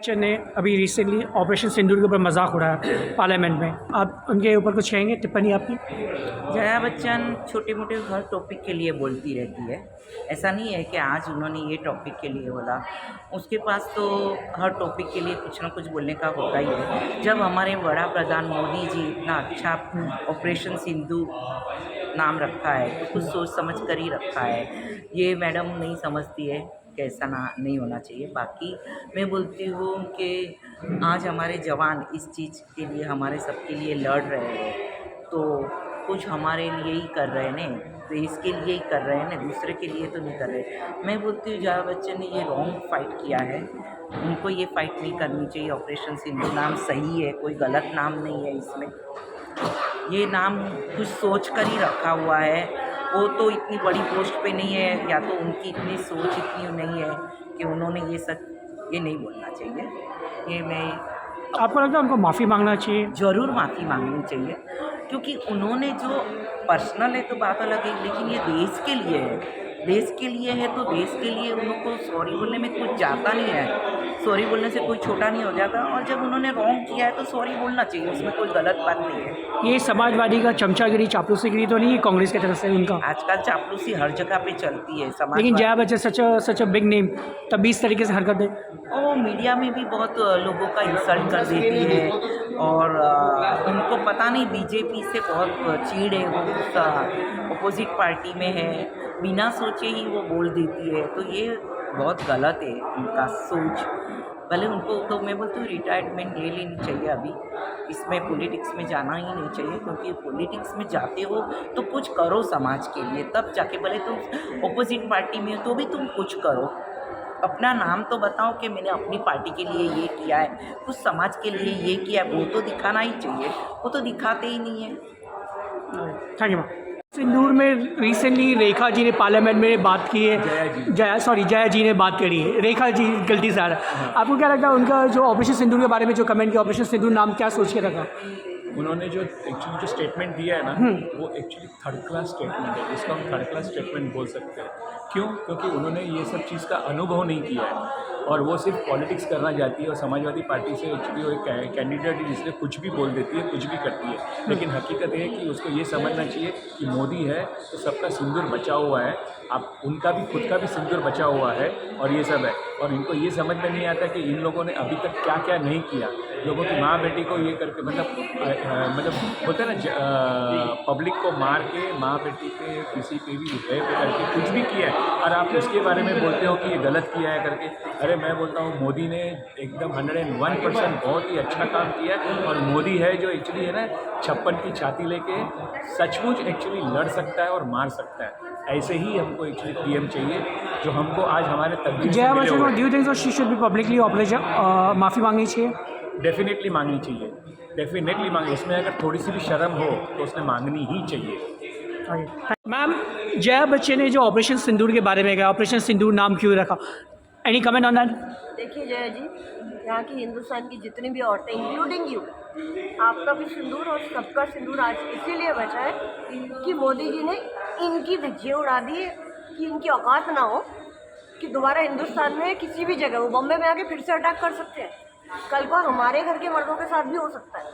बच्चन ने अभी recently operation सिंदूर के ऊपर मजाक उड़ाया पार्लियामेंट में, आप उनके ऊपर कुछ कहेंगे? टिप्पणी आपकी? जया बच्चन छोटे मोटे हर टॉपिक के लिए बोलती रहती है। ऐसा नहीं है कि आज उन्होंने ये टॉपिक के लिए बोला, उसके पास तो हर टॉपिक के लिए कुछ ना कुछ बोलने का होता ही है। जब हमारे बड़ा प्रधान मोदी जी इतना अच्छा ऑपरेशन सिंदूर नाम रखा है तो कुछ सोच समझ कर ही रखा है। ये मैडम नहीं समझती है कि ऐसा ना नहीं होना चाहिए। बाकी मैं बोलती हूँ कि आज हमारे जवान इस चीज़ के लिए हमारे सबके लिए लड़ रहे हैं, तो कुछ हमारे लिए ही कर रहे हैं ना, देश के लिए ही कर रहे हैं ना, दूसरे के लिए तो नहीं कर रहे। मैं बोलती हूँ जया बच्चन ने ये रॉन्ग फाइट किया है, उनको ये फाइट नहीं करनी चाहिए। ऑपरेशन सिंधु नाम सही है, कोई गलत नाम नहीं है इसमें। ये नाम कुछ सोच कर ही रखा हुआ है। वो तो इतनी बड़ी पोस्ट पे नहीं है, या तो उनकी इतनी सोच इतनी नहीं है कि उन्होंने ये सब ये नहीं बोलना चाहिए। ये मैं आपको लगता है उनको माफ़ी मांगना चाहिए? ज़रूर माफ़ी मांगनी चाहिए, क्योंकि उन्होंने जो पर्सनल है तो बात अलग है, लेकिन ये देश के लिए है। देश के लिए है तो देश के लिए उनको सॉरी बोलने में कुछ जाता नहीं है। सॉरी बोलने से कोई छोटा नहीं हो जाता, और जब उन्होंने रॉन्ग किया है तो सॉरी बोलना चाहिए, उसमें कोई गलत बात नहीं है। ये समाजवादी का चमचागिरी चापलूसीगिरी तो नहीं है कांग्रेस की तरफ से उनका? आजकल चापलूसी हर जगह पे चलती है समाज। लेकिन जया बच्चन सच अ बिग नेम, तब भी इस तरीके से हरकत है। वो मीडिया में भी बहुत लोगों का इंसल्ट कर देती है, और उनको पता नहीं बीजेपी से बहुत चीड़ है, वो अपोजिट पार्टी में है, बिना सोचे ही वो बोल देती है। तो ये बहुत गलत है उनका सोच। पहले उनको तो मैं बोलती हूँ रिटायरमेंट ले लेनी चाहिए अभी, इसमें पॉलिटिक्स में जाना ही नहीं चाहिए, क्योंकि पॉलिटिक्स में जाते हो तो कुछ करो समाज के लिए, तब जाके भले तुम अपोजिट पार्टी में हो तो भी तुम कुछ करो। अपना नाम तो बताओ कि मैंने अपनी पार्टी के लिए ये किया है, कुछ समाज के लिए ये किया है, वो तो दिखाना ही चाहिए। वो तो दिखाते ही नहीं है। Thank you. सिंदूर में रिसेंटली रेखा जी ने पार्लियामेंट में बात की है। जया जी ने बात करी है, रेखा जी गलती से आ रहा है। आपको क्या लगता है उनका जो ऑपरेशन सिंदूर के बारे में जो कमेंट किया, ऑपरेशन सिंदूर नाम क्या सोच के रखा? उन्होंने जो एक्चुअली जो स्टेटमेंट दिया है ना, वो एक्चुअली थर्ड क्लास स्टेटमेंट है, जिसको हम थर्ड क्लास स्टेटमेंट बोल सकते हैं। क्यों? क्योंकि उन्होंने ये सब चीज़ का अनुभव नहीं किया है, और वो सिर्फ पॉलिटिक्स करना चाहती है, और समाजवादी पार्टी से एक्चुअली वो एक कैंडिडेट है जिसने कुछ भी बोल देती है, कुछ भी करती है। लेकिन हकीकत है कि उसको ये समझना चाहिए कि मोदी है तो सबका सिंदूर बचा हुआ है, आप उनका भी खुद का भी सिंदूर बचा हुआ है, और ये सब है। और इनको ये समझ में नहीं आता कि इन लोगों ने अभी तक क्या क्या नहीं किया। लोगों की माँ बेटी को ये करके मतलब होता है ना, पब्लिक को मार के माँ बेटी पे किसी पे भी रेप करके कुछ भी किया है, और आप उसके बारे में बोलते हो कि ये गलत किया है करके। अरे मैं बोलता हूँ मोदी ने एकदम 101% बहुत ही अच्छा काम किया है, और मोदी है जो एक्चुअली है ना 56 की छाती लेके सचमुच एक्चुअली लड़ सकता है और मार सकता है। ऐसे ही हमको एक्चुअली पीएम चाहिए, जो हमको आज हमारे तकदीर से जया मिले बच्चन हुए को हैं। Do you think so she should be publicly operation माफ़ी मांगनी चाहिए? डेफिनेटली मांगनी चाहिए, डेफिनेटली मांगनी। उसमें अगर थोड़ी सी भी शर्म हो तो उसने मांगनी ही चाहिए। मैम, जया बच्चन ने जो ऑपरेशन सिंदूर के बारे में कहा, ऑपरेशन सिंदूर नाम क्यों रखा, एनी कमेंट ऑन दैट? देखिए जया जी, यहाँ की हिंदुस्तान की जितनी भी औरतें इंक्लूडिंग यू, आपका भी सिंदूर और सबका सिंदूर आज इसीलिए बचा है कि मोदी जी ने इनकी धज्जियाँ उड़ा दी है, कि इनकी औकात ना हो कि दोबारा हिंदुस्तान में किसी भी जगह वो बॉम्बे में आके फिर से अटैक कर सकते हैं। कल को हमारे घर के मर्दों के साथ भी हो सकता है।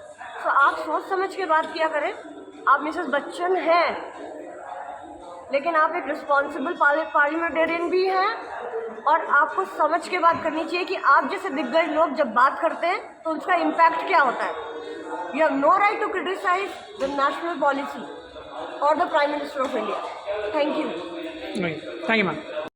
तो आप सोच समझ के बात किया करें। आप मिसेस बच्चन हैं, लेकिन आप एक रिस्पॉन्सिबल पार्लियामेंटेरियन भी हैं, और आपको समझ के बात करनी चाहिए कि आप जैसे दिग्गज लोग जब बात करते हैं तो उसका इम्पैक्ट क्या होता है। You have no right to criticise the national policy और the prime minister of India. Thank you. Thank you ma'am.